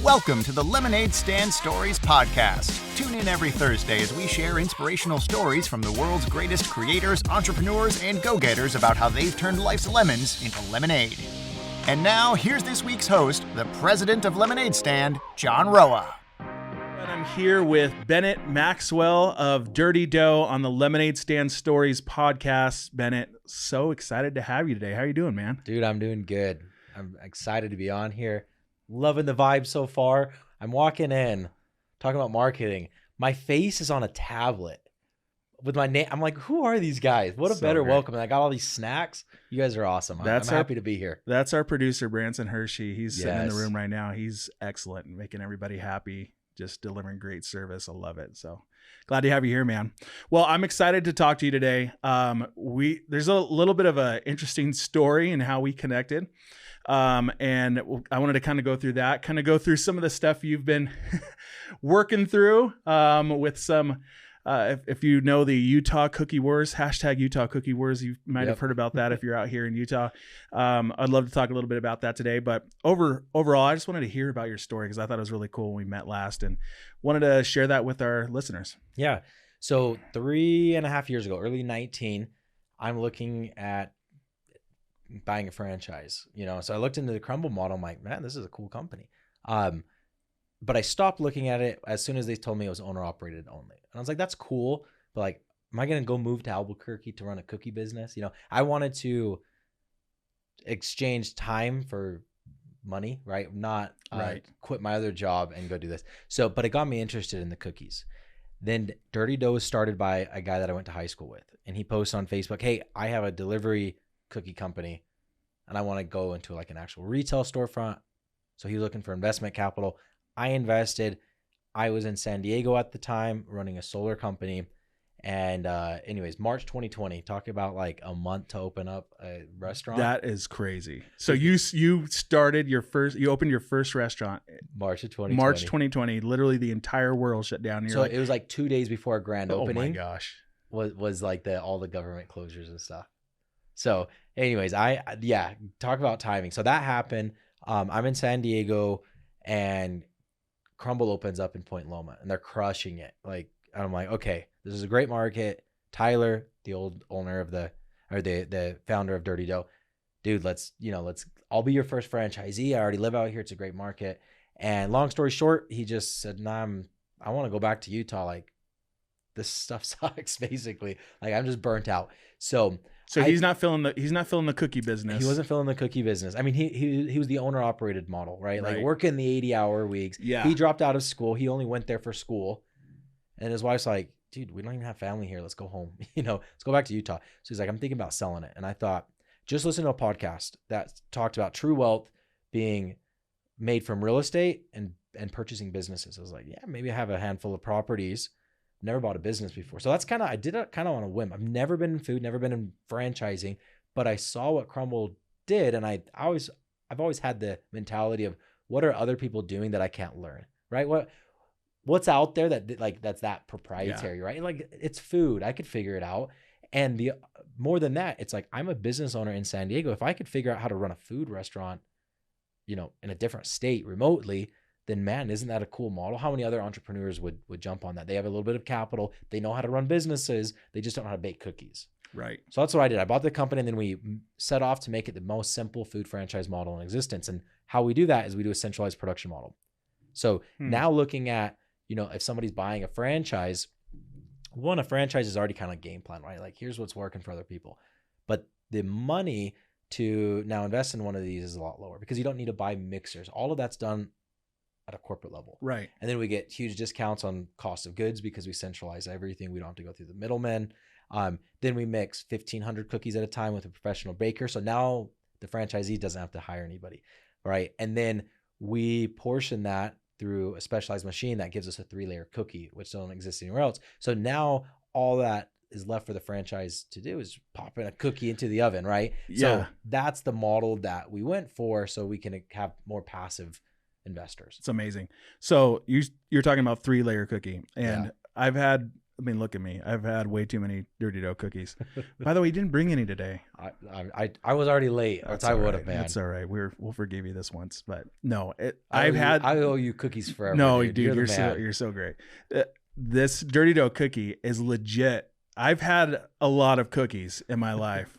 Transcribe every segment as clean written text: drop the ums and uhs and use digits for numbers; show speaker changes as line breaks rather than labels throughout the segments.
Welcome to the Lemonade Stand Stories podcast. Tune in every Thursday as we share inspirational stories from the world's greatest creators, entrepreneurs, and go-getters about how they've turned life's lemons into lemonade. And now, here's this week's host, the president of Lemonade Stand, John Roa.
And I'm here with Bennett Maxwell of Dirty Dough on the Lemonade Stand Stories podcast. Bennett, so excited to have you today. How are you doing, man?
Dude, I'm doing good. I'm excited to be on here. Loving the vibe so far. I'm walking in, talking about marketing. My face is on a tablet with my name. I'm like, who are these guys? What a better welcome. And I got all these snacks. You guys are awesome. I'm happy to be here.
That's our producer, Branson Hershey. He's sitting in the room right now. He's excellent and making everybody happy, just delivering great service. I love it. So glad to have you here, man. Well, I'm excited to talk to you today. There's a little bit of an interesting story in how we connected. And I wanted to kind of go through that, go through some of the stuff you've been working through, with some, if you know the Utah Cookie Wars, hashtag Utah Cookie Wars, you might have heard about that if you're out here in Utah. I'd love to talk a little bit about that today, but overall, I just wanted to hear about your story because I thought it was really cool when we met last and wanted to share that with our listeners.
Yeah. So 3.5 years ago, early 19, I'm looking at buying a franchise, so I looked into the Crumbl model. I'm like, man, this is a cool company. But I stopped looking at it as soon as they told me it was owner operated only. And I was like, that's cool. But like, am I going to go move to Albuquerque to run a cookie business? I wanted to exchange time for money, right? Not quit my other job and go do this. But it got me interested in the cookies. Then Dirty Dough was started by a guy that I went to high school with. And he posted on Facebook, hey, I have a delivery cookie company and I want to go into like an actual retail storefront. So he was looking for investment capital. I invested. I was in San Diego at the time running a solar company. And anyways, March 2020, talking about like a month to open up a restaurant.
That is crazy. So you opened your first restaurant
March of 2020.
March 2020, literally the entire world shut down.
So it was like 2 days before our grand opening.
Oh my gosh.
Was like all the government closures and stuff. So anyways, talk about timing. So that happened. I'm in San Diego and Crumbl opens up in Point Loma and they're crushing it. I'm like, okay, this is a great market. Tyler, the old owner of the founder of Dirty Dough, dude, I'll be your first franchisee. I already live out here. It's a great market. And long story short, he just said, nah, I want to go back to Utah. Like, this stuff sucks, basically. Like, I'm just burnt out. So he's not filling the cookie business. He wasn't filling the cookie business. I mean, he was the owner operated model, right? Like working the 80-hour weeks.
Yeah.
He dropped out of school. He only went there for school. And his wife's like, dude, we don't even have family here. Let's go home. Let's go back to Utah. So he's like, I'm thinking about selling it. And I thought, just listen to a podcast that talked about true wealth being made from real estate and purchasing businesses. I was like, yeah, maybe I have a handful of properties. Never bought a business before. So that's I did it kind of on a whim. I've never been in food, never been in franchising, but I saw what Crumbl did. And I've always had the mentality of what are other people doing that I can't learn, right? What's out there that's that proprietary, right? Like, it's food. I could figure it out. And more than that, it's like, I'm a business owner in San Diego. If I could figure out how to run a food restaurant, in a different state remotely, then man, isn't that a cool model? How many other entrepreneurs would jump on that? They have a little bit of capital. They know how to run businesses. They just don't know how to bake cookies.
Right.
So that's what I did. I bought the company and then we set off to make it the most simple food franchise model in existence. And how we do that is we do a centralized production model. So now looking at, if somebody's buying a franchise, a franchise is already kind of game plan, right? Like, here's what's working for other people. But the money to now invest in one of these is a lot lower because you don't need to buy mixers. All of that's done at a corporate level.
Right.
And then we get huge discounts on cost of goods because we centralize everything. We don't have to go through the middlemen. Then we mix 1,500 cookies at a time with a professional baker. So now the franchisee doesn't have to hire anybody, right? And then we portion that through a specialized machine that gives us a 3-layer cookie, which don't exist anywhere else. So now all that is left for the franchise to do is pop in a cookie into the oven, right?
Yeah.
So that's the model that we went for, so we can have more passive investors.
It's amazing. So you're talking about 3-layer cookie, and I've had I mean, look at me. I've had way too many dirty dough cookies. By the way, you didn't bring any today.
I was already late.
That's
I
all
would
right.
have been.
That's all right. We'll forgive you this once, but no,
I owe you cookies forever.
No, dude, you're so great. This dirty dough cookie is legit. I've had a lot of cookies in my life.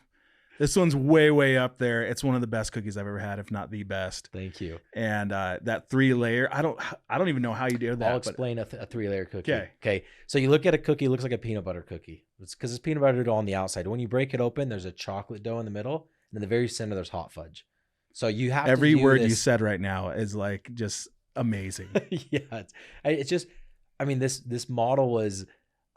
This one's way up there. It's one of the best cookies I've ever had, if not the best.
Thank you.
And that 3-layer, I don't even know how you do that.
I'll explain a 3-layer cookie.
Okay.
So you look at a cookie, it looks like a peanut butter cookie. It's because it's peanut butter dough on the outside. When you break it open, there's a chocolate dough in the middle, and in the very center, there's hot fudge. So you have
every word you said right now is like just amazing.
Yeah, it's just. I mean, this model was.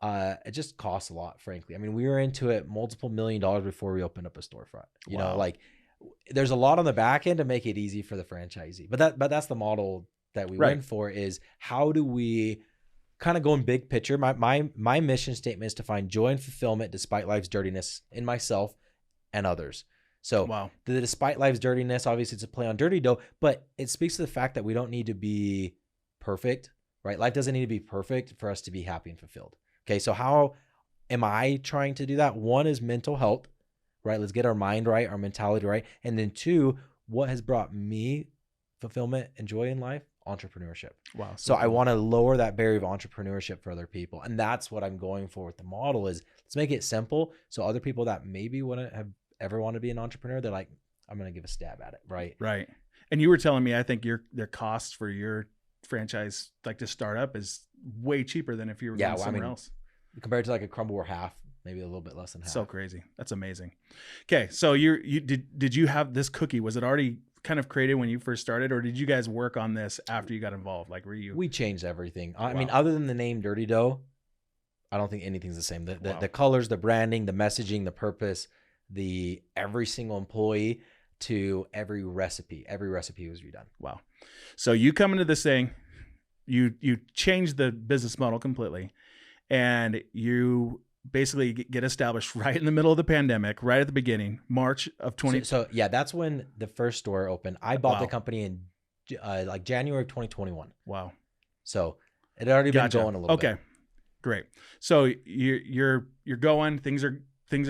It just costs a lot, frankly. I mean, we were into it multiple $1 million before we opened up a storefront. You know, like there's a lot on the back end to make it easy for the franchisee. But that's the model that we went for, is how do we kind of go in big picture. My mission statement is to find joy and fulfillment despite life's dirtiness in myself and others. So the despite life's dirtiness, obviously it's a play on dirty dough, but it speaks to the fact that we don't need to be perfect, right? Life doesn't need to be perfect for us to be happy and fulfilled. Okay, so how am I trying to do that? One is mental health, right? Let's get our mind right, our mentality right. And then 2, what has brought me fulfillment and joy in life? Entrepreneurship. Wow. So I want to lower that barrier of entrepreneurship for other people. And that's what I'm going for with the model, is let's make it simple. So other people that maybe wouldn't have ever want to be an entrepreneur, they're like, I'm going to give a stab at it. Right.
And you were telling me, I think their costs for your franchise, like to start up, is way cheaper than if you were going somewhere else.
Compared to like a Crumbl or half, maybe a little bit less than half.
So crazy. That's amazing. Okay. So did you have this cookie? Was it already kind of created when you first started, or did you guys work on this after you got involved? Like, we changed
everything. I mean, other than the name Dirty Dough, I don't think anything's the same. The colors, the branding, the messaging, the purpose, every single employee to every recipe was redone.
Wow. So you come into this thing, you change the business model completely, and you basically get established right in the middle of the pandemic, right at the beginning, March of 20.
So yeah, that's when the first store opened. I bought the company in like January of 2021.
Wow.
So it had already been going a little bit.
Okay, great. So you're going. Things are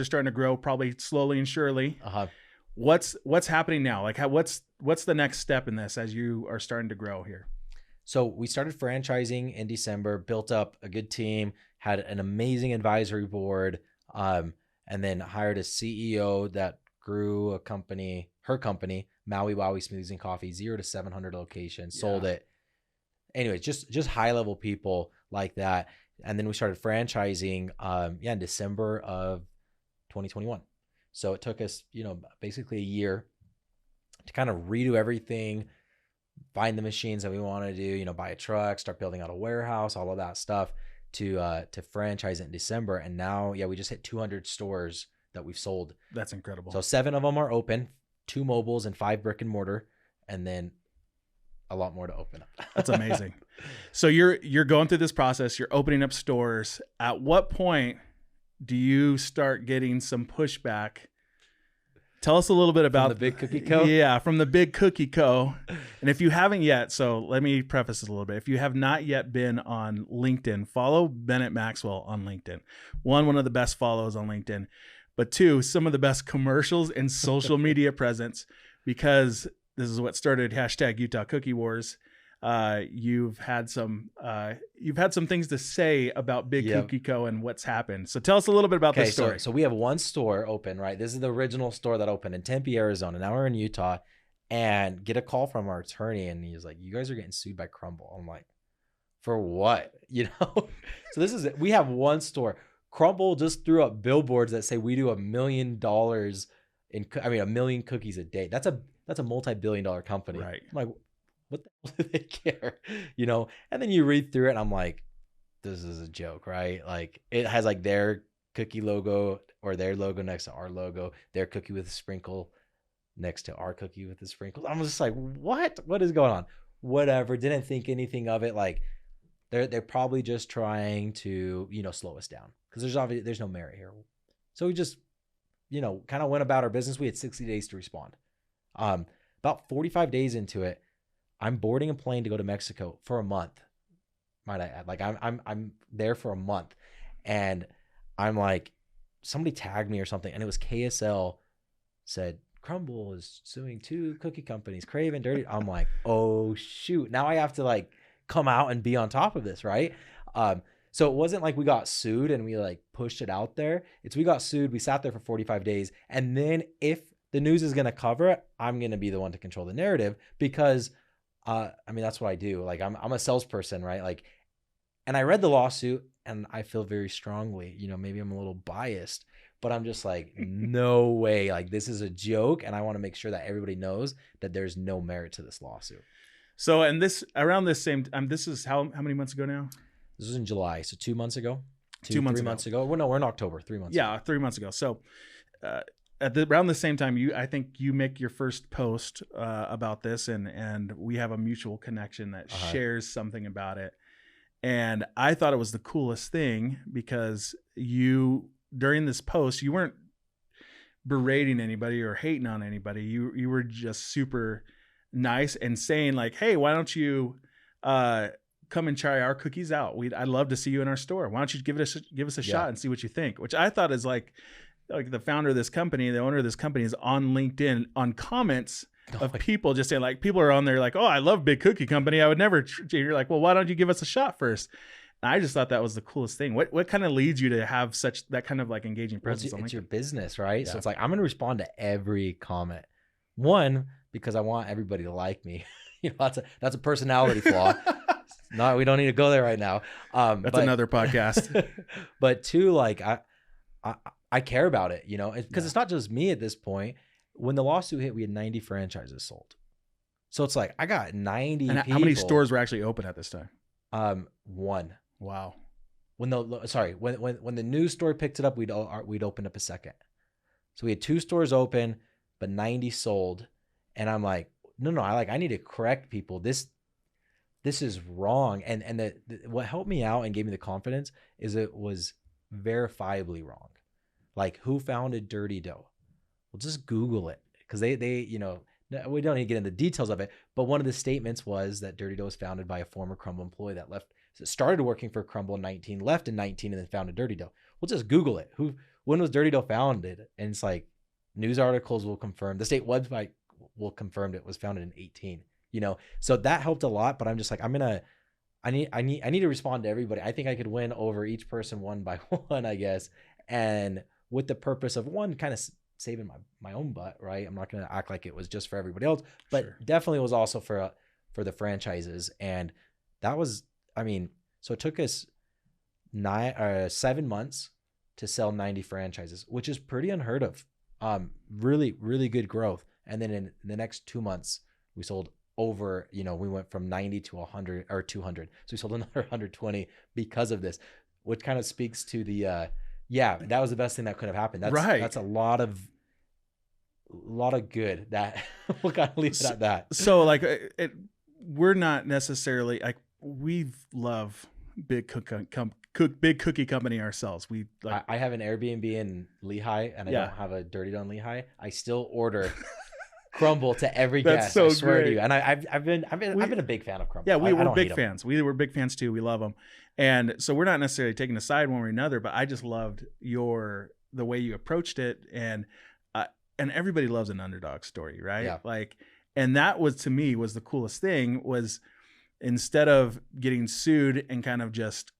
starting to grow, probably slowly and surely. What's happening now? Like, what's the next step in this as you are starting to grow here?
So we started franchising in December, built up a good team, had an amazing advisory board, and then hired a CEO that grew her company, Maui Wowie Smoothies and Coffee, 0 to 700 locations, sold it. Anyways, just high level people like that. And then we started franchising, in December of 2021. So it took us, basically a year to kind of redo everything, find the machines that we want to do, buy a truck, start building out a warehouse, all of that stuff to franchise it in December. And now, we just hit 200 stores that we've sold.
That's incredible.
So 7 of them are open, 2 mobiles and 5 brick and mortar, and then a lot more to open up.
That's amazing. So you're going through this process, you're opening up stores. At what point do you start getting some pushback? Tell us a little bit about
the Big Cookie Co.
Yeah, from the Big Cookie Co. And if you haven't yet, so let me preface this a little bit. If you have not yet been on LinkedIn, follow Bennett Maxwell on LinkedIn. One of the best follows on LinkedIn, but 2, some of the best commercials and social media presence, because this is what started #Utah Cookie Wars. You've had some things to say about Big Cookie Co. and what's happened. So tell us a little bit about this story.
So we have 1 store open, right? This is the original store that opened in Tempe, Arizona. Now we're in Utah, and get a call from our attorney, and he's like, "You guys are getting sued by Crumbl." I'm like, "For what?" So this is it. We have 1 store. Crumbl just threw up billboards that say we do $1 million $1 million cookies a day. That's a multi-billion-dollar company.
Right.
I'm like, what the hell do they care? And then you read through it and I'm like, this is a joke, right? Like, it has like their cookie logo or their logo next to our logo, their cookie with a sprinkle next to our cookie with a sprinkle. I'm just like, what is going on? Whatever. Didn't think anything of it. Like, they're probably just trying to, slow us down, because there's no merit here. So we just, kind of went about our business. We had 60 days to respond. About 45 days into it, I'm boarding a plane to go to Mexico for a month. Might I add? Like, I'm there for a month, And I'm like, somebody tagged me or something, and it was KSL said Crumbl is suing 2 cookie companies, Crave and Dirty. I'm like, oh shoot, now I have to like come out and be on top of this, right? So it wasn't like we got sued and we like pushed it out there. It's we got sued, we sat there for 45 days, and then if the news is gonna cover it, I'm gonna be the one to control the narrative, because I mean, that's what I do. Like I'm a salesperson, right? Like, and I read the lawsuit and I feel very strongly, you know, maybe I'm a little biased, but I'm just like, no way. Like, this is a joke. And I want to make sure that everybody knows that there's no merit to this lawsuit.
So, and this, around this same time, this is how many months ago now?
This was in July. So 2 months ago,
2 months
3
ago.
months ago. Well, no, we're in October, 3 months ago.
3 months ago. So, around the same time, I think you make your first post about this, and we have a mutual connection that shares something about it. And I thought it was the coolest thing because you, during this post, you weren't berating anybody or hating on anybody. You were just super nice and saying like, hey, why don't you come and try our cookies out? I'd love to see you in our store. Why don't you give us a shot and see what you think? Which I thought is like the founder of this company, the owner of this company, is on LinkedIn on comments of people just saying, like, people are on there like, oh, I love Big Cookie Company, I would never you're like, well, why don't you give us a shot first? And I just thought that was the coolest thing. What kind of leads you to have that kind of like engaging presence?
It's your business, right? So it's like, I'm going to respond to every comment. One, because I want everybody to like me. You know, that's a personality flaw. We don't need to go there right now.
That's another podcast.
But two, like I care about it, you know, because it's not just me at this point. When the lawsuit hit, we had 90 franchises sold. So it's like, I got 90
and
people.
How many stores were actually open at this time?
1.
Wow.
When the news story picked it up, we'd opened up a second. So we had 2 stores open, but 90 sold. And I'm like, no, I need to correct people. This is wrong. And what helped me out and gave me the confidence is it was verifiably wrong. Like, who founded Dirty Dough? Well, just Google it, because they, you know, we don't need to get into the details of it, but one of the statements was that Dirty Dough was founded by a former Crumbl employee that started working for Crumbl in 19, left in 19, and then founded Dirty Dough. Well, just Google it. When was Dirty Dough founded? And it's like, news articles will confirm, the state website will confirm it was founded in 18, you know? So that helped a lot, but I'm just like, I need to respond to everybody. I think I could win over each person one by one, I guess. And with the purpose of, one, kind of saving my own butt, right? I'm not going to act like it was just for everybody else, but definitely was also for the franchises. And that was, I mean, so it took us 7 months to sell 90 franchises, which is pretty unheard of. Really, really good growth. And then in the next 2 months, we sold over, you know, we went from 90 to 100 or 200. So we sold another 120 because of this, which kind of speaks to the, that was the best thing that could have happened. That's a lot of good that we'll kind of leave it at that.
So like we're not necessarily like, we love Big Cookie Company ourselves. We like,
I have an Airbnb in Lehigh, and I don't have a Dirty Dough in Lehigh. I still order Crumbl to every guest.
So
I swear
great.
to you. And I've been a big fan of Crumbl.
Yeah, we were big fans. We were big fans too. We love them. And so we're not necessarily taking a side one way or another, but I just loved the way you approached it. And everybody loves an underdog story, right?
Yeah.
Like, and that was, to me, was the coolest thing, was instead of getting sued and kind of just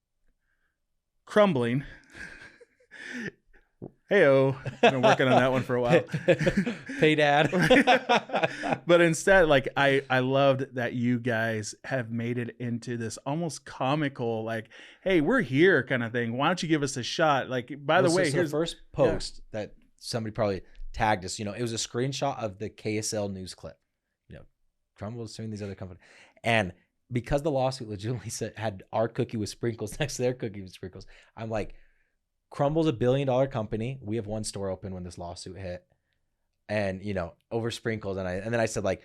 crumbling. Hey-o, I've been working on that one for a while.
Pay dad.
But instead, like, I loved that you guys have made it into this almost comical, like, hey, we're here kind of thing. Why don't you give us a shot? Like, by the way, here's
the first post that somebody probably tagged us. You know, it was a screenshot of the KSL news clip. You know, Crumbl was suing these other companies. And because the lawsuit legitimately had our cookie with sprinkles next to their cookie with sprinkles, I'm like, Crumbl's $1 billion company. We have 1 store open when this lawsuit hit, and you know, over sprinkles. And then I said, like,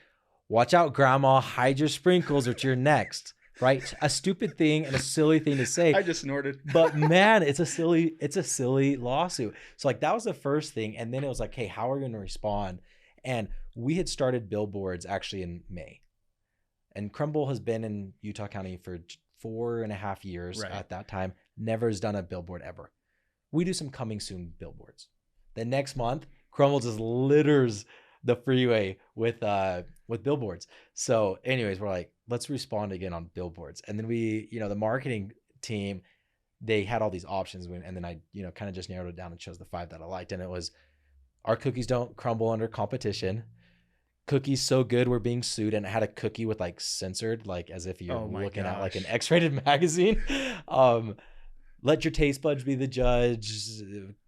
watch out, grandma, hide your sprinkles or you're next. Right? A stupid thing and a silly thing to say.
I just snorted.
But man, it's a silly lawsuit. So like, that was the first thing. And then it was like, hey, how are we going to respond? And we had started billboards actually in May. And Crumbl has been in Utah County for 4.5 years
Right.
at that time. Never has done a billboard ever. We do some coming soon billboards. The next month, Crumbl just litters the freeway with billboards. So anyways, we're like, let's respond again on billboards. And then we, the marketing team, they had all these options, and then I, kind of just narrowed it down and chose the 5 that I liked. And it was, our cookies don't crumble under competition. Cookies so good we're being sued. And it had a cookie with like censored, like as if you're looking at like an X-rated magazine. Let your taste buds be the judge.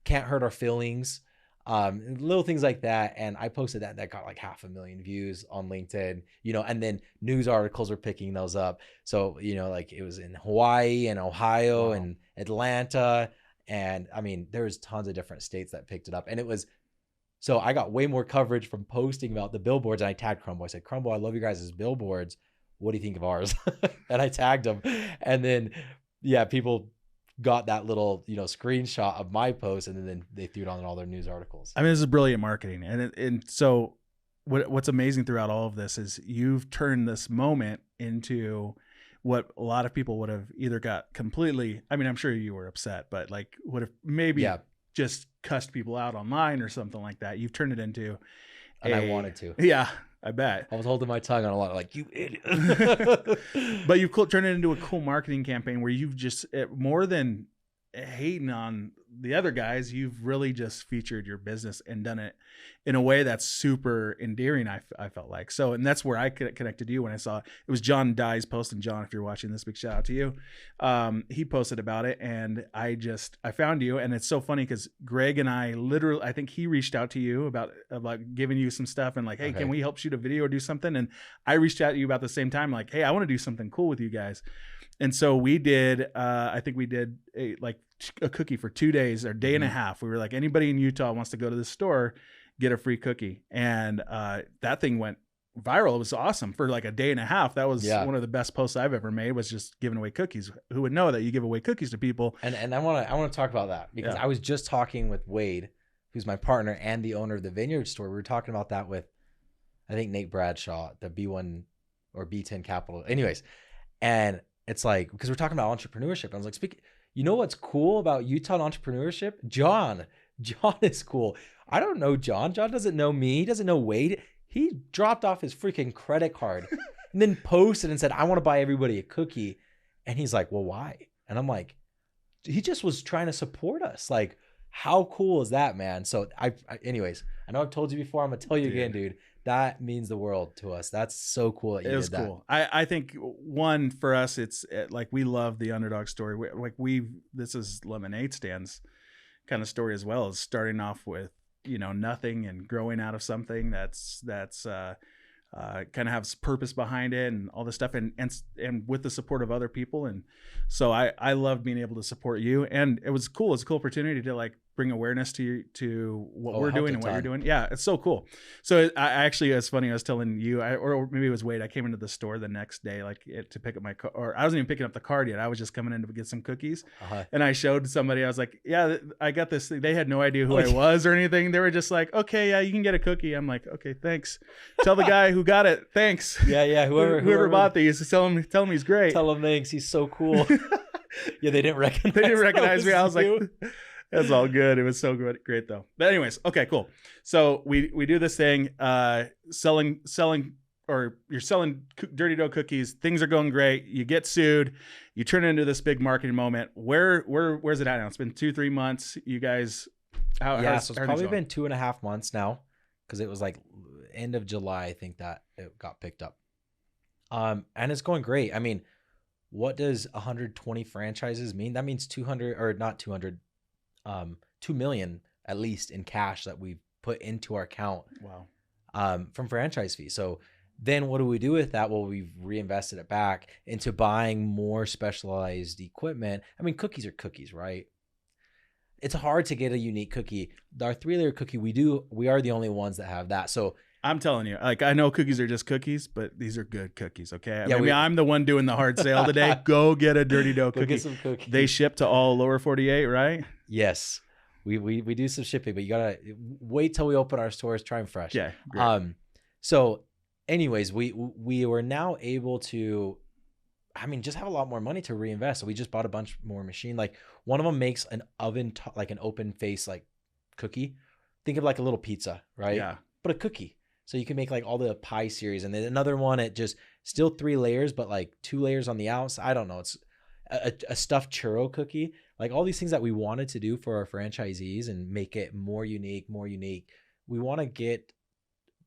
Can't hurt our feelings. Little things like that. And I posted that got like 500,000 views on LinkedIn, and then news articles were picking those up. So, like it was in Hawaii and Ohio and Atlanta. And I mean, there was tons of different states that picked it up. And it was, so I got way more coverage from posting about the billboards. And I tagged Crumbl. I said, Crumbl, I love you guys' billboards. What do you think of ours? And I tagged them. And then, people got that little, screenshot of my post, and then they threw it on all their news articles.
I mean, this is brilliant marketing. And so what's amazing throughout all of this is you've turned this moment into what a lot of people would have either got completely, I mean, I'm sure you were upset, but like would have maybe just cussed people out online or something like that. You've turned it into
I wanted to.
Yeah, I bet.
I was holding my tongue on a lot, like, you idiot.
But you've turned it into a cool marketing campaign where you've just, more than hating on the other guys, you've really just featured your business and done it in a way that's super endearing. I felt like so, and that's where I connected to you when I saw it was John Dye's post. And John, if you're watching this, big shout out to you. He posted about it, and I found you, and it's so funny because Greg and I literally, I think he reached out to you about giving you some stuff and like, hey, can we help shoot a video or do something? And I reached out to you about the same time, like, hey, I want to do something cool with you guys. And so we did, I think we did a cookie for 2 days or day and a half. We were like, anybody in Utah wants to go to the store, get a free cookie. And that thing went viral. It was awesome for like a day and a half. That was one of the best posts I've ever made, was just giving away cookies. Who would know that you give away cookies to people?
And I want to talk about that because I was just talking with Wade, who's my partner and the owner of the Vineyard store. We were talking about that with, I think, Nate Bradshaw, the B1 or B10 Capital. Anyways, and it's like, because we're talking about entrepreneurship. I was like, you know what's cool about Utah entrepreneurship? John is cool. I don't know John. John doesn't know me. He doesn't know Wade. He dropped off his freaking credit card and then posted and said, I want to buy everybody a cookie. And he's like, well, why? And I'm like, he just was trying to support us. Like, how cool is that, man? So anyways, I know I've told you before. I'm going to tell you again, dude. That means the world to us. That's so cool that you did that. It was cool.
I think one for us, it's like we love the underdog story. This is Lemonade Stand's kind of story as well, as starting off with nothing and growing out of something that's kind of has purpose behind it and all this stuff, and with the support of other people. And so I love being able to support you, and it was cool. It's a cool opportunity to like bring awareness to what we're doing and what you're doing. Yeah, it's so cool. So I actually, it's funny, I was telling you, or maybe it was Wade, I came into the store the next day to pick up my car, or I wasn't even picking up the card yet. I was just coming in to get some cookies. And I showed somebody, I was like, yeah, I got this thing. They had no idea who I was or anything. They were just like, okay, yeah, you can get a cookie. I'm like, okay, thanks. Tell the guy who got it, thanks.
Yeah. Whoever
bought these, tell him he's great.
Tell him thanks. He's so cool. Yeah, they didn't recognize
me. I was like, that's all good. It was so good, great though. But anyways, okay, cool. So we do this thing, selling, or you're selling dirty dough cookies. Things are going great. You get sued. You turn it into this big marketing moment. Where's it at now? It's been 2-3 months. You guys,
so it's probably been 2.5 months now, because it was like end of July, I think, that it got picked up. And it's going great. I mean, what does 120 franchises mean? That means 200, or not 200. 2 million at least in cash that we've put into our account.
Wow.
From franchise fees. So then what do we do with that? Well, we've reinvested it back into buying more specialized equipment. I mean, cookies are cookies, right? It's hard to get a unique cookie. Our 3-layer cookie, we are the only ones that have that. So
I'm telling you, like, I know cookies are just cookies, but these are good cookies. Okay. I'm the one doing the hard sale today. Go get a dirty dough cookie.
Get some cookies.
They ship to all lower 48, right?
Yes. We do some shipping, but you gotta wait till we open our stores, try them fresh.
Yeah. Great.
So anyways, we were now able to, I mean, just have a lot more money to reinvest. So we just bought a bunch more machine. Like one of them makes an like an open face, like cookie. Think of like a little pizza, right?
Yeah.
But a cookie. So you can make like all the pie series. And then another one, it just still 3 layers, but like 2 layers on the outside. I don't know. It's a stuffed churro cookie. Like all these things that we wanted to do for our franchisees and make it more unique. We want to get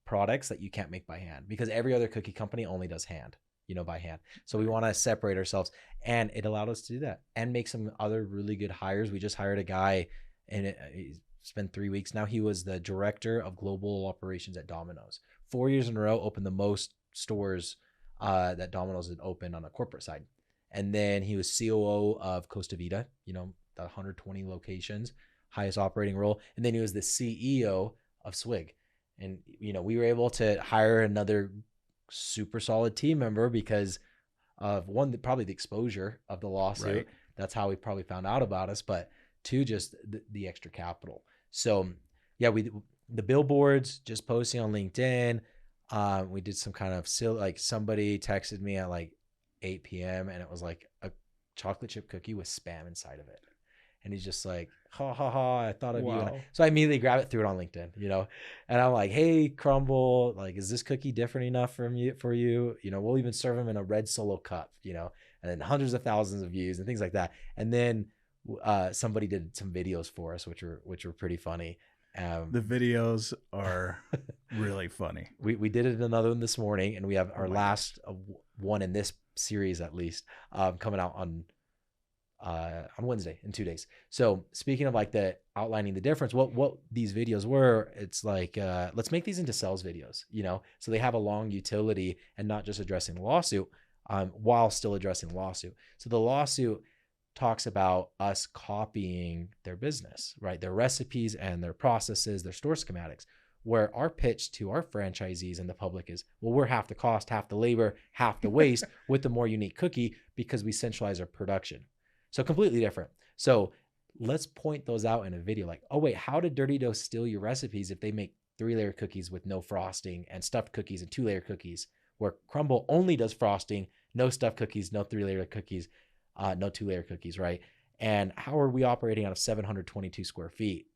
products that you can't make by hand, because every other cookie company only does hand, by hand. So we want to separate ourselves, and it allowed us to do that and make some other really good hires. We just hired a guy, and he's been 3 weeks now. He was the director of global operations at Domino's. 4 years in a row, opened the most stores that Domino's had opened on a corporate side. And then he was COO of Costa Vida, the 120 locations, highest operating role. And then he was the CEO of Suing. And, we were able to hire another super solid team member because of one, probably the exposure of the lawsuit. Right. That's how he probably found out about us. But 2, just the extra capital. So yeah, the billboards, just posting on LinkedIn. We did some kind of like somebody texted me at like 8 p.m. and it was like a chocolate chip cookie with spam inside of it. And he's just like, ha ha ha, I thought of you. So I immediately grab it, threw it on LinkedIn, and I'm like, hey, Crumbl, like, is this cookie different enough for you? We'll even serve them in a red Solo cup, and then hundreds of thousands of views and things like that. And then somebody did some videos for us, which were pretty funny.
The videos are really funny.
We did it another one this morning, and we have our last one in this series, at least, coming out on Wednesday in 2 days. So speaking of like the outlining the difference, what these videos were, it's like, let's make these into sales videos, so they have a long utility and not just addressing the lawsuit, while still addressing the lawsuit. So the lawsuit talks about us copying their business, right? Their recipes and their processes, their store schematics, where our pitch to our franchisees and the public is, well, we're half the cost, half the labor, half the waste with the more unique cookie, because we centralize our production. So completely different. So let's point those out in a video, like, oh wait, how did Dirty Dough steal your recipes if they make 3-layer cookies with no frosting, and stuffed cookies and 2-layer cookies, where Crumbl only does frosting, no stuffed cookies, no 3-layer cookies, no 2-layer cookies, right? And how are we operating out of 722 square feet,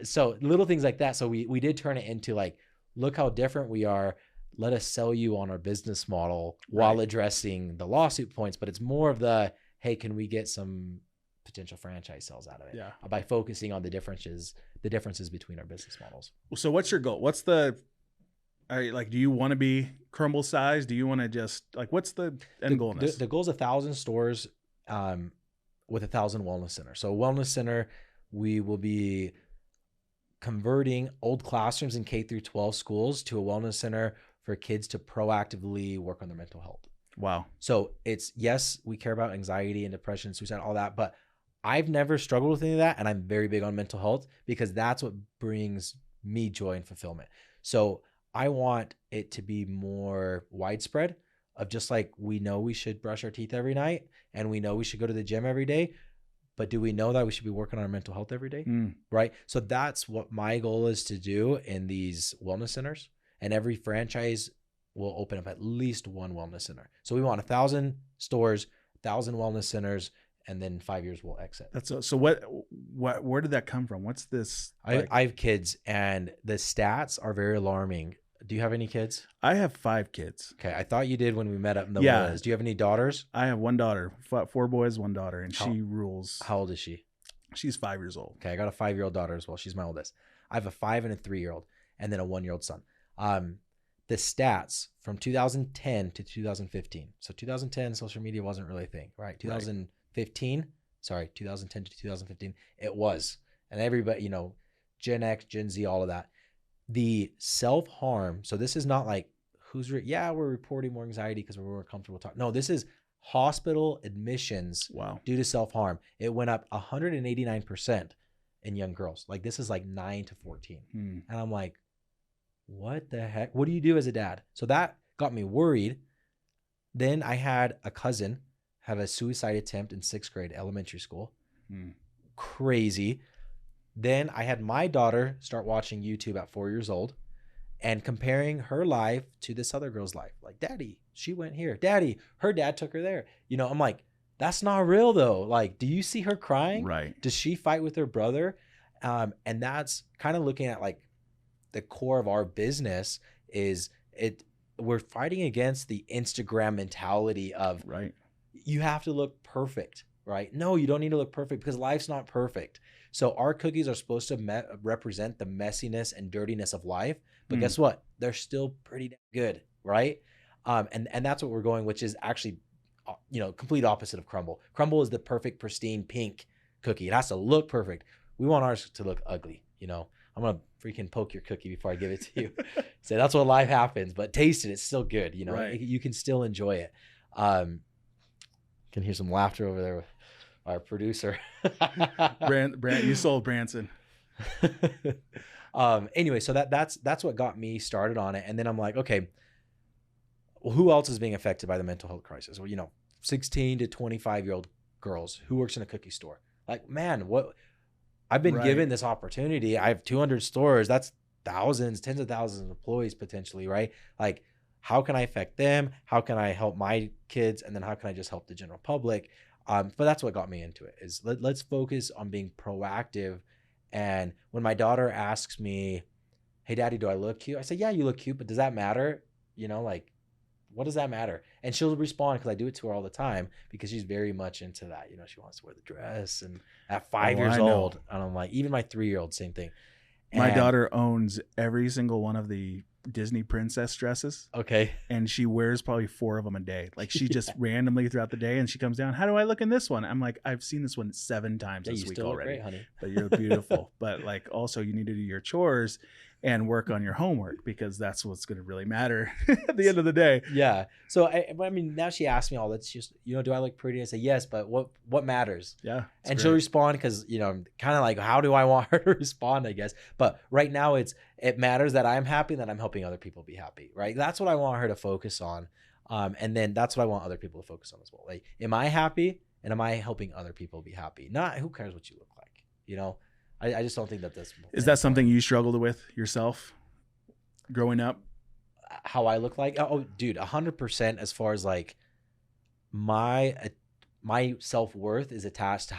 so little things like that. So we did turn it into like, look how different we are. Let us sell you on our business model while addressing the lawsuit points. But it's more of the, hey, can we get some potential franchise sales out of it?
Yeah.
By focusing on the differences between our business models.
So what's your goal? What's do you want to be Crumbl size? Do you want to just what's the end goal in this?
The goal is 1,000 stores with 1,000 wellness centers. So a wellness center, we will be converting old classrooms in K through 12 schools to a wellness center for kids to proactively work on their mental health.
Wow.
So it's, yes, we care about anxiety and depression, suicide, all that, but I've never struggled with any of that. And I'm very big on mental health, because that's what brings me joy and fulfillment. So I want it to be more widespread, of just like, we know we should brush our teeth every night, and we know we should go to the gym every day, but do we know that we should be working on our mental health every day? Right? So that's what my goal is to do in these wellness centers. And every franchise will open up at least one wellness center. So we want 1,000 stores, 1,000 wellness centers, and then 5 years we'll exit.
So where did that come from? What's this?
I have kids, and the stats are very alarming. Do you have any kids?
I have 5 kids.
Okay. I thought you did when we met up in the woods. Do you have any daughters?
I have 1 daughter, 4 boys, 1 daughter, and she rules.
How old is she?
She's 5 years old.
Okay. I got a 5-year-old daughter as well. She's my oldest. I have a 5 and a 3-year-old, and then a 1-year-old son. The stats from 2010 to 2015. So 2010, social media wasn't really a thing, right? 2010 to 2015, it was. And everybody, Gen X, Gen Z, all of that. The self-harm. So this is not like we're reporting more anxiety because we're more comfortable talking. No, this is hospital admissions due to self-harm. It went up 189% in young girls. Like, this is like 9 to 14. And I'm like, what the heck? What do you do as a dad? So that got me worried. Then I had a cousin have a suicide attempt in 6th grade elementary school. Crazy. Then I had my daughter start watching YouTube at 4 years old. and comparing her life to this other girl's life. Like, daddy, she went here. Daddy, her dad took her there. You know, I'm like, that's not real though. Like, do you see her crying?
Right.
Does she fight with her brother? And that's kind of looking at like the core of our business is we're fighting against the Instagram mentality of
right.
You have to look perfect, right? No, you don't need to look perfect because life's not perfect. So our cookies are supposed to represent the messiness and dirtiness of life. But guess what? They're still pretty good, right? And that's what we're going, which is actually, complete opposite of Crumbl. Crumbl is the perfect, pristine pink cookie. It has to look perfect. We want ours to look ugly. I'm going to freaking poke your cookie before I give it to you. So that's what life happens, but taste it. It's still good.
Right.
You can still enjoy it. Can hear some laughter over there with our producer.
You sold Branson.
Anyway, so that's what got me started on it. And then I'm like, okay, well, who else is being affected by the mental health crisis? Well, 16 to 25-year-old girls who works in a cookie store. Like, man, what I've been given this opportunity. I have 200 stores. That's thousands, tens of thousands of employees potentially, right? Like, how can I affect them? How can I help my kids? And then how can I just help the general public? But that's what got me into it is let's focus on being proactive. And when my daughter asks me, hey, daddy, do I look cute? I say, yeah, you look cute, but does that matter? What does that matter? And she'll respond because I do it to her all the time because she's very much into that. She wants to wear the dress and at 5 years old. And I'm like, even my 3-year-old, same thing.
My daughter owns every single one of the Disney princess dresses.
Okay.
And she wears probably 4 of them a day. Like she just randomly throughout the day, and she comes down, how do I look in this one? I'm like, I've seen this one 7 times this week already.
Great, honey.
But you're beautiful. But like also you need to do your chores and work on your homework because that's what's going to really matter at the end of the day.
Yeah. So I mean, now she asks me all that's just, do I look pretty? I say, yes, but what matters?
Yeah.
And great. She'll respond because, kind of like, how do I want her to respond, I guess. But right now it matters that I'm happy, that I'm helping other people be happy, right? That's what I want her to focus on. And then that's what I want other people to focus on as well. Like, am I happy and am I helping other people be happy? Not who cares what you look like, I just don't think that this
is that something you struggled with yourself growing up?
How I look like? Oh, dude, 100%. As far as like my self-worth is attached to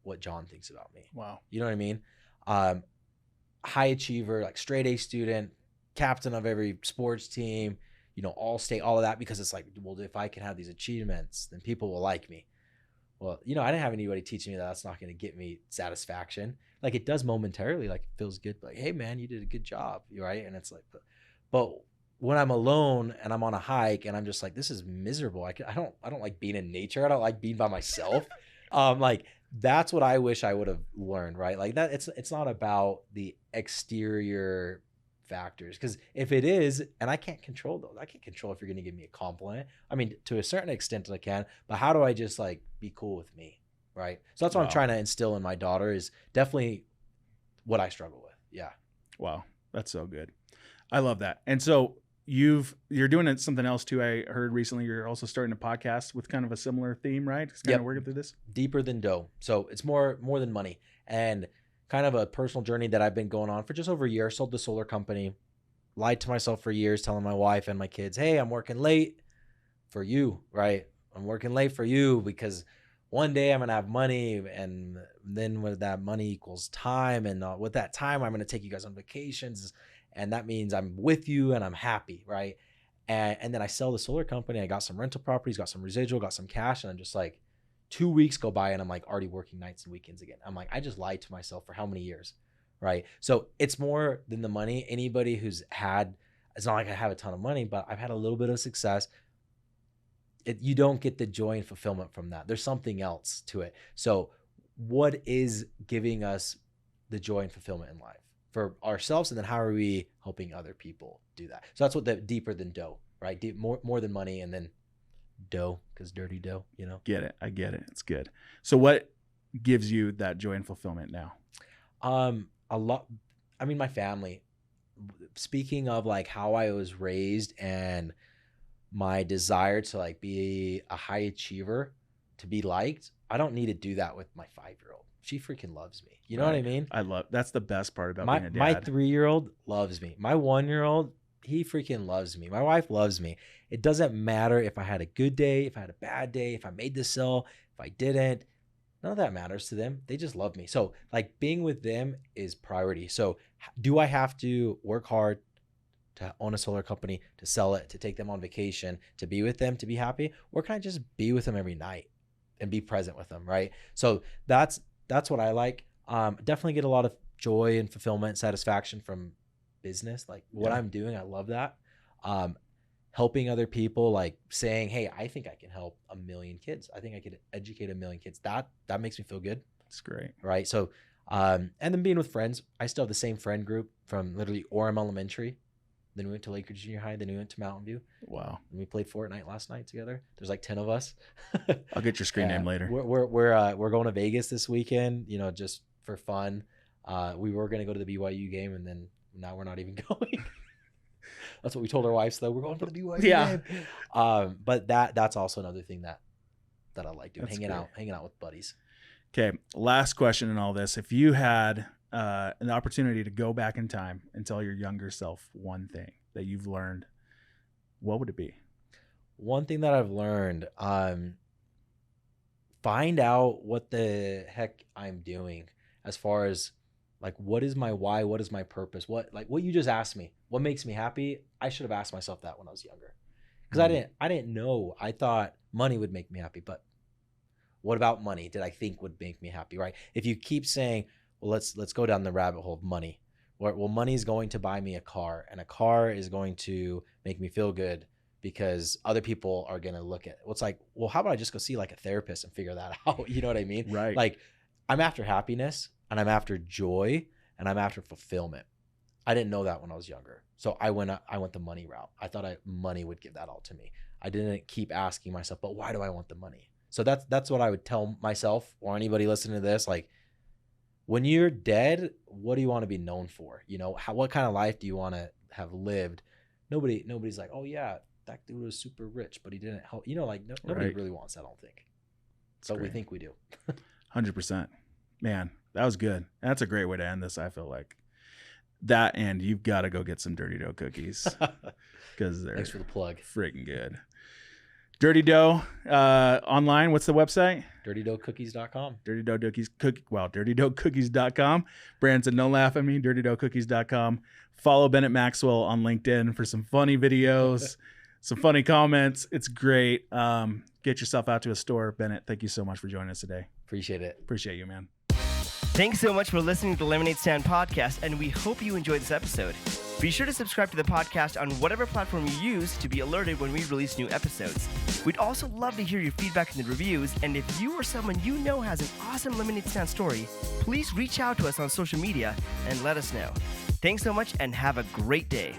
what John thinks about me.
Wow.
You know what I mean? High achiever, like straight A student, captain of every sports team, all state, all of that, because it's like, well, if I can have these achievements, then people will like me. Well, I didn't have anybody teaching me that that's not going to get me satisfaction. Like it does momentarily, like it feels good. Like, hey man, you did a good job. Right. And it's like, but when I'm alone and I'm on a hike and I'm just like, this is miserable. I don't like being in nature. I don't like being by myself. Like that's what I wish I would have learned. Right. Like that it's not about the exterior factors. Because if it is, and I can't control those, I can't control if you're going to give me a compliment. I mean, to a certain extent I can, but how do I just like be cool with me? Right. So that's what I'm trying to instill in my daughter is definitely what I struggle with. Yeah.
Wow. That's so good. I love that. And so you're doing something else too. I heard recently you're also starting a podcast with kind of a similar theme, right? It's kind of working through this.
Deeper than dough. So it's more than money and kind of a personal journey that I've been going on for just over a year. Sold the solar company, lied to myself for years, telling my wife and my kids, hey, I'm working late for you, right? I'm working late for you because one day I'm going to have money, and then with that money equals time. And with that time, I'm going to take you guys on vacations. And that means I'm with you and I'm happy, right? And then I sell the solar company. I got some rental properties, got some residual, got some cash. And I'm just like, 2 weeks go by and I'm like already working nights and weekends again. I'm like, I just lied to myself for how many years, right? So it's more than the money. Anybody who's had, it's not like I have a ton of money, but I've had a little bit of success. You don't get the joy and fulfillment from that. There's something else to it. So what is giving us the joy and fulfillment in life for ourselves? And then how are we helping other people do that? So that's what the deeper than dough, right? More than money, and then dough, because dirty dough,
Get it. I get it. It's good. So what gives you that joy and fulfillment now?
A lot. I mean, my family. Speaking of like how I was raised and my desire to like be a high achiever, to be liked, I don't need to do that with my 5-year-old. she freaking loves me. You know what I mean?
That's the best part about being a dad.
My 3-year-old loves me. My 1-year-old, he freaking loves me. My wife loves me. It doesn't matter if I had a good day, if I had a bad day, if I made the sale, if I didn't. None of that matters to them. They just love me. So like being with them is priority. So do I have to work hard to own a solar company, to sell it, to take them on vacation, to be with them, to be happy? Or can I just be with them every night and be present with them, right? So that's what I like. Definitely get a lot of joy and fulfillment, satisfaction from business. Like what I'm doing, I love that. Helping other people, like saying, hey, I think I can help 1 million kids. I think I could educate 1 million kids. That makes me feel good.
That's great.
Right. So, and then being with friends, I still have the same friend group from literally Orem Elementary. Then we went to Lakeridge Junior High. Then we went to Mountain View.
Wow.
And we played Fortnite last night together. There's like 10 of us.
I'll get your screen name later.
We're going to Vegas this weekend, you know, just for fun. We were going to go to the BYU game, and then now we're not even going. That's what we told our wives, though. We're going to the BYU game. But that's also another thing that I like doing, hanging out with buddies.
Okay. Last question in all this. If you had an opportunity to go back in time and tell your younger self one thing that you've learned, what would it be?
One thing that I've learned, find out what the heck I'm doing as far as like, what is my why? What is my purpose? What you just asked me, what makes me happy? I should have asked myself that when I was younger, because I didn't know. I thought money would make me happy, but what about money did I think would make me happy, right? If you keep saying, well, let's go down the rabbit hole of money. Well, money is going to buy me a car, and a car is going to make me feel good because other people are going to look at, well, it's like, well, how about I just go see like a therapist and figure that out? You know what I mean?
Right.
Like I'm after happiness, and I'm after joy, and I'm after fulfillment. I didn't know that when I was younger. So I went the money route. I thought money would give that all to me. I didn't keep asking myself, but why do I want the money? So that's what I would tell myself or anybody listening to this. Like, when you're dead, what do you want to be known for? You know, what kind of life do you want to have lived? Nobody's like, oh yeah, that dude was super rich, but he didn't help. You know, like nobody really wants that, I don't think. But we think we do.
100%. Man, that was good. That's a great way to end this, I feel like. That, and you've got to go get some Dirty Dough cookies because they're
thanks for the plug.
Freaking good. Dirty Dough online. What's the website?
DirtyDoughCookies.com.
DirtyDoughCookies.com. Branson, don't laugh at me. DirtyDoughCookies.com. Follow Bennett Maxwell on LinkedIn for some funny videos, some funny comments. It's great. Get yourself out to a store. Bennett, thank you so much for joining us today.
Appreciate it.
Appreciate you, man.
Thanks so much for listening to the Lemonade Stand podcast, and we hope you enjoyed this episode. Be sure to subscribe to the podcast on whatever platform you use to be alerted when we release new episodes. We'd also love to hear your feedback in the reviews, and if you or someone you know has an awesome Lemonade Stand story, please reach out to us on social media and let us know. Thanks so much, and have a great day.